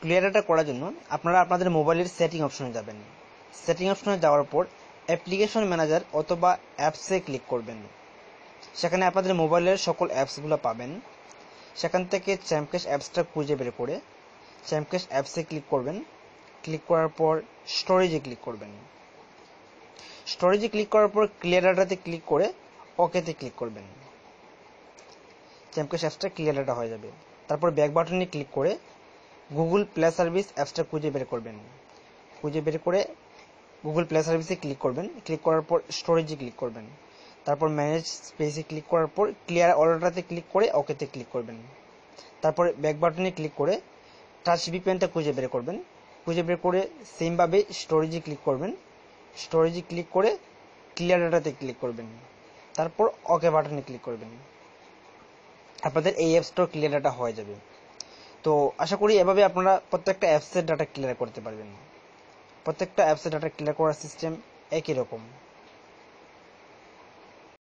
Clear data করার জন্য আপনারা আপনাদের মোবাইলের সেটিং অপশনে যাবেন। সেটিং অপশনে যাওয়ার পর অ্যাপ্লিকেশন ম্যানেজার অথবা অ্যাপসে ক্লিক করবেন। সেখানে আপনাদের মোবাইলের সকল অ্যাপসগুলো পাবেন। সেখান থেকে চ্যাম্পকেশ অ্যাপসটা খুঁজে বের করে চ্যাম্পকেশ অ্যাপসে ক্লিক করবেন। ক্লিক করার পর স্টোরেজে ক্লিক করবেন। স্টোরেজে ক্লিক করার পর ক্লিয়ার ডাটাতে ক্লিক করে ওকেতে ক্লিক করবেন। চ্যাম্পকেশ অ্যাপসটা ক্লিয়ার ডাটা হয়ে যাবে। তারপর ব্যাক বাটনে ক্লিক করে গুগল প্লে সার্ভিস অ্যাপসটা খুঁজে বের করবেন। খুঁজে বের করে গুগল প্লে সার্ভিসে ক্লিক করবেন। ক্লিক করার পর স্টোরেজে ক্লিক করবেন। তারপর ম্যানেজ স্পেসে ক্লিক করার পর ক্লিয়ার অর্ডারটাতে ক্লিক করে ওকেতে ক্লিক করবেন। তারপর ব্যাক বাটনে ক্লিক করে টাচ ভিপিএনটা খুঁজে বের করবেন। খুঁজে বের করে সেমভাবে স্টোরেজে ক্লিক করবেন। স্টোরেজে ক্লিক করে ক্লিয়ার ডাটাতে ক্লিক করবেন। তারপর ওকে বাটনে ক্লিক করবেন। আপনাদের এই অ্যাপসটাও ক্লিয়ার ডাটা হয়ে যাবে। তো আশা করি এভাবে আপনারা প্রত্যেকটা অ্যাপসের ডাটা ক্লিয়ার করতে পারবেন। প্রত্যেকটা অ্যাপসের ডাটা ক্লিয়ার করার সিস্টেম একই রকম।